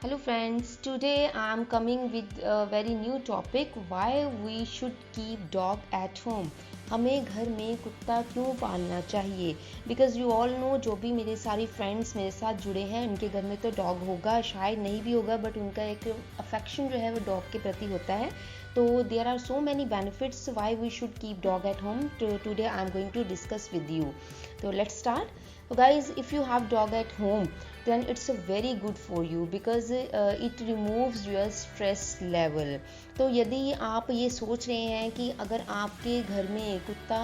Hello friends, today I am coming with a very new topic why we should keep dog at home. हमें घर में कुत्ता क्यों पालना चाहिए बिकॉज़ यू ऑल नो जो भी मेरे सारी फ्रेंड्स मेरे साथ जुड़े हैं उनके घर में तो डॉग होगा, शायद नहीं भी होगा बट उनका एक अफेक्शन जो है वो डॉग के प्रति होता है. तो there are so many benefits why we should keep dog at home. Today I am going to discuss with you. तो let's start. So guys, if you have dog at home, then it's a very good for you because it removes your stress level. तो यदि आप ये सोच रहे हैं कि अगर आपके घर में कुत्ता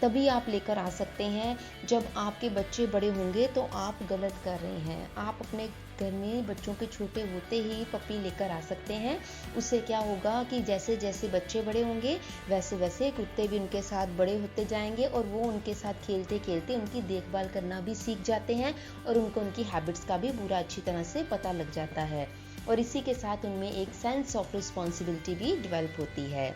तभी आप लेकर आ सकते हैं जब आपके बच्चे बड़े होंगे, तो आप गलत कर रहे हैं. आप अपने घर में बच्चों के छोटे होते ही पपी लेकर आ सकते हैं. उससे क्या होगा कि जैसे जैसे बच्चे बड़े होंगे वैसे वैसे कुत्ते भी उनके साथ बड़े होते जाएंगे और वो उनके साथ खेलते खेलते उनकी देखभाल करना भी सीख जाते हैं और उनको उनकी हैबिट्स का भी पूरा अच्छी तरह से पता लग जाता है. और इसी के साथ उनमें एक सेंस ऑफ रिस्पॉन्सिबिलिटी भी डेवलप होती है.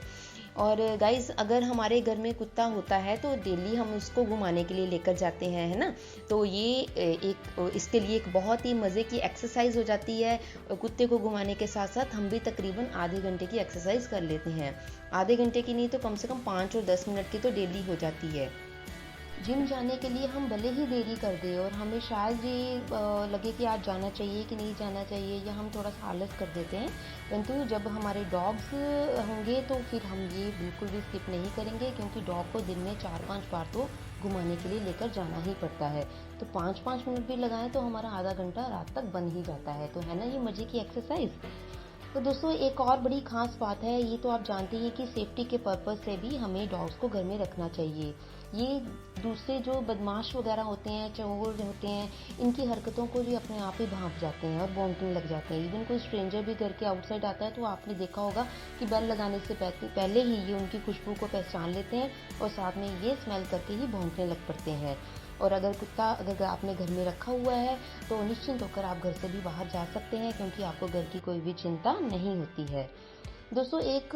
और गाइज़, अगर हमारे घर में कुत्ता होता है तो डेली हम उसको घुमाने के लिए लेकर जाते हैं, है ना. तो ये एक इसके लिए एक बहुत ही मज़े की एक्सरसाइज हो जाती है. कुत्ते को घुमाने के साथ साथ हम भी तकरीबन आधे घंटे की एक्सरसाइज कर लेते हैं. आधे घंटे की नहीं तो कम से कम 5 और 10 मिनट की तो डेली हो जाती है. जिम जाने के लिए हम भले ही देरी कर दें और हमें शायद ये लगे कि आज जाना चाहिए कि नहीं जाना चाहिए, या हम थोड़ा सा आलस कर देते हैं, परंतु जब हमारे डॉग्स होंगे तो फिर हम ये बिल्कुल भी स्किप नहीं करेंगे, क्योंकि डॉग को दिन में 4-5 बार तो घुमाने के लिए लेकर जाना ही पड़ता है. तो 5-5 मिनट भी लगाएं तो हमारा आधा घंटा रात तक बन ही जाता है. तो है ना ये मज़े की एक्सरसाइज. तो दोस्तों, एक और बड़ी ख़ास बात है, ये तो आप जानते हैं कि सेफ्टी के पर्पज़ से भी हमें डॉग्स को घर में रखना चाहिए. ये दूसरे जो बदमाश वगैरह होते हैं, चोर होते हैं, इनकी हरकतों को भी अपने आप ही भांप जाते हैं और भौंकने लग जाते हैं. इवन कोई स्ट्रेंजर भी घर के आउटसाइड आता है तो आपने देखा होगा कि बेल लगाने से पहले ही ये उनकी खुशबू को पहचान लेते हैं और साथ में ये स्मेल करके ही भौंकने लग पड़ते हैं. और अगर आपने घर में रखा हुआ है तो निश्चिंत होकर आप घर से भी बाहर जा सकते हैं, क्योंकि आपको घर की कोई भी चिंता नहीं होती है. दोस्तों, एक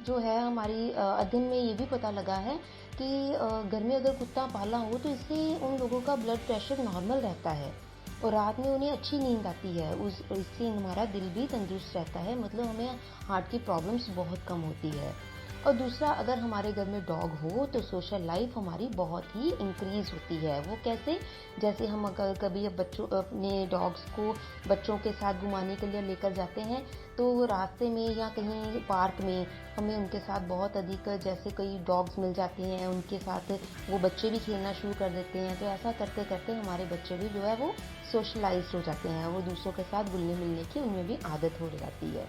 जो है हमारी अध्ययन में ये भी पता लगा है कि घर में अगर कुत्ता पाला हो तो इससे उन लोगों का ब्लड प्रेशर नॉर्मल रहता है और रात में उन्हें अच्छी नींद आती है. इससे हमारा दिल भी तंदुरुस्त रहता है, मतलब हमें हार्ट की प्रॉब्लम्स बहुत कम होती है. और दूसरा, अगर हमारे घर में डॉग हो तो सोशल लाइफ हमारी बहुत ही इंक्रीज होती है. वो कैसे? जैसे हम अगर कभी अपने डॉग्स को बच्चों के साथ घुमाने के लिए लेकर जाते हैं तो रास्ते में या कहीं पार्क में हमें उनके साथ बहुत अधिक, जैसे कई डॉग्स मिल जाते हैं, उनके साथ वो बच्चे भी खेलना शुरू कर देते हैं. तो ऐसा करते करते हमारे बच्चे भी जो है वो सोशलाइज हो जाते हैं, वो दूसरों के साथ घुलने मिलने की उनमें भी आदत हो जाती है.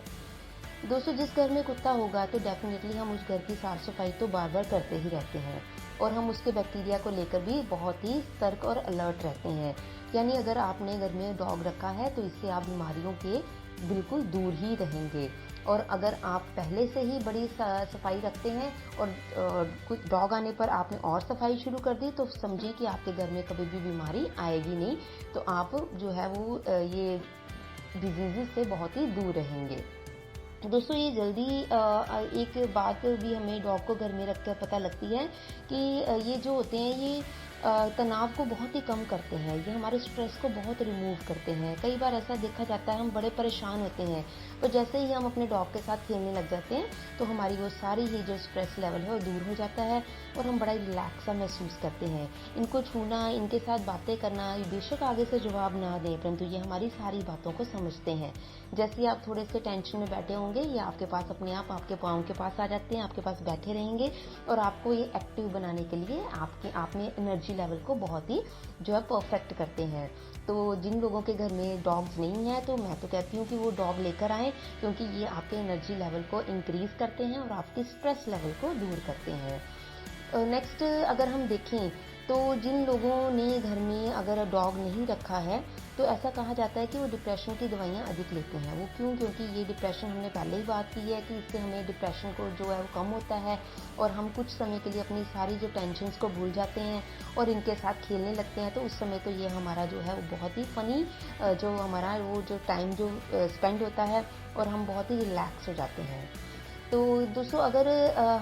दोस्तों, जिस घर में कुत्ता होगा तो डेफिनेटली हम उस घर की साफ़ सफाई तो बार बार करते ही रहते हैं और हम उसके बैक्टीरिया को लेकर भी बहुत ही सतर्क और अलर्ट रहते हैं. यानी अगर आपने घर में डॉग रखा है तो इससे आप बीमारियों के बिल्कुल दूर ही रहेंगे. और अगर आप पहले से ही बड़ी सफाई रखते हैं और कुछ डॉग आने पर आपने और सफाई शुरू कर दी तो समझिए कि आपके घर में कभी भी बीमारी आएगी नहीं. तो आप जो है वो ये डिजीज़ से बहुत ही दूर रहेंगे. दोस्तों, ये जल्दी एक बात भी हमें डॉग को घर में रखकर पता लगती है कि ये जो होते हैं ये तनाव को बहुत ही कम करते हैं. ये हमारे स्ट्रेस को बहुत रिमूव करते हैं. कई बार ऐसा देखा जाता है हम बड़े परेशान होते हैं, पर जैसे ही हम अपने डॉग के साथ खेलने लग जाते हैं तो हमारी वो सारी ही जो स्ट्रेस लेवल है वो दूर हो जाता है और हम बड़ा रिलैक्स सा महसूस करते हैं. इनको छूना, इनके साथ बातें करना, बेशक आगे से जवाब ना दें परंतु ये हमारी सारी बातों को समझते हैं. जैसे आप थोड़े से टेंशन में बैठे होंगे, ये आपके पास अपने आप आपके पाँव के पास आ जाते हैं, आपके पास बैठे रहेंगे और आपको ये एक्टिव बनाने के लिए आपने एनर्जी लेवल को बहुत ही जो है परफेक्ट करते हैं. तो जिन लोगों के घर में डॉग्स नहीं है तो मैं तो कहती हूँ कि वो डॉग लेकर आएँ, क्योंकि ये आपके एनर्जी लेवल को इंक्रीज करते हैं और आपकी स्ट्रेस लेवल को दूर करते हैं. नेक्स्ट, अगर हम देखें तो जिन लोगों ने घर में अगर डॉग नहीं रखा है तो ऐसा कहा जाता है कि वो डिप्रेशन की दवाइयाँ अधिक लेते हैं. वो क्यों? क्योंकि ये डिप्रेशन, हमने पहले ही बात की है कि इससे हमें डिप्रेशन को जो है वो कम होता है और हम कुछ समय के लिए अपनी सारी जो टेंशन्स को भूल जाते हैं और इनके साथ खेलने लगते हैं. तो उस समय तो ये हमारा जो है वो बहुत ही फ़नी जो हमारा वो जो टाइम जो स्पेंड होता है और हम बहुत ही रिलैक्स हो जाते हैं. तो दोस्तों, अगर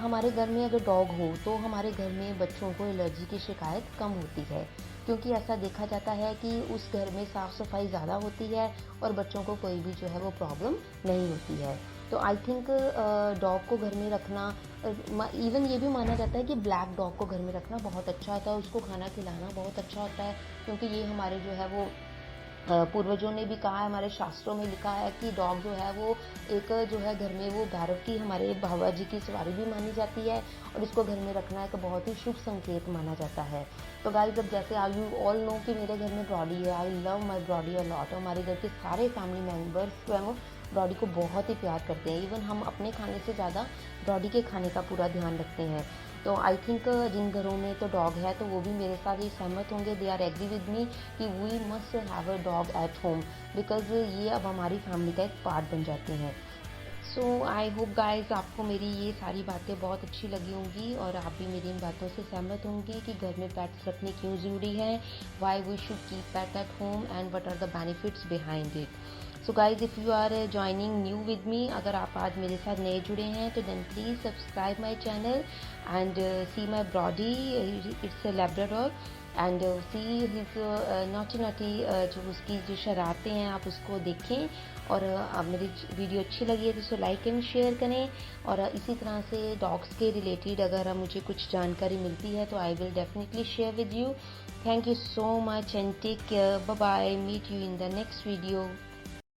हमारे घर में अगर डॉग हो तो हमारे घर में बच्चों को एलर्जी की शिकायत कम होती है, क्योंकि ऐसा देखा जाता है कि उस घर में साफ़ सफाई ज़्यादा होती है और बच्चों को कोई भी जो है वो प्रॉब्लम नहीं होती है। तो आई थिंक डॉग को घर में रखना, इवन ये भी माना जाता है कि ब्लैक डॉग को घर में रखना बहुत अच्छा होता है, उसको खाना खिलाना बहुत अच्छा होता है, क्योंकि ये हमारे जो है वो पूर्वजों ने भी कहा है, हमारे शास्त्रों में लिखा है कि डॉग जो है वो एक जो है घर में वो भैरव की, हमारे बाबा जी की सवारी भी मानी जाती है, और इसको घर में रखना एक बहुत ही शुभ संकेत माना जाता है। तो गाइस, जब जैसे आई यू ऑल नो कि मेरे घर में ब्रॉडी है, I love my Brodie a lot. हमारे घर के सारे फैमिली मेम्बर्स जो है वो ब्रॉडी को बहुत ही प्यार करते हैं। इवन हम अपने खाने से ज़्यादा ब्रॉडी के खाने का पूरा ध्यान रखते हैं। तो आई थिंक जिन घरों में तो डॉग है तो वो भी मेरे साथ ये सहमत होंगे, they are agree with me कि we must have a dog at home, because ये अब हमारी फैमिली का एक पार्ट बन जाते हैं। सो आई होप गाइज आपको मेरी ये सारी बातें बहुत अच्छी लगी होंगी और आप भी मेरी इन बातों से सहमत होंगे कि घर में पेट्स रखने क्यों ज़रूरी है, why we should keep pet at home and what are the benefits behind it. So guys, if you are joining new with me, अगर आप आज मेरे साथ नए जुड़े हैं तो then please subscribe my channel and see my Brodie, it's a Labrador, and see his naughty naughty, जो उसकी जो शरारतें हैं आप उसको देखें। और मेरी वीडियो अच्छी लगी है तो इसे लाइक एंड शेयर करें, और इसी तरह से डॉग्स के रिलेटेड अगर मुझे कुछ जानकारी मिलती है तो I will definitely share with you. Thank you so much and take care, bye bye, meet you in the next video.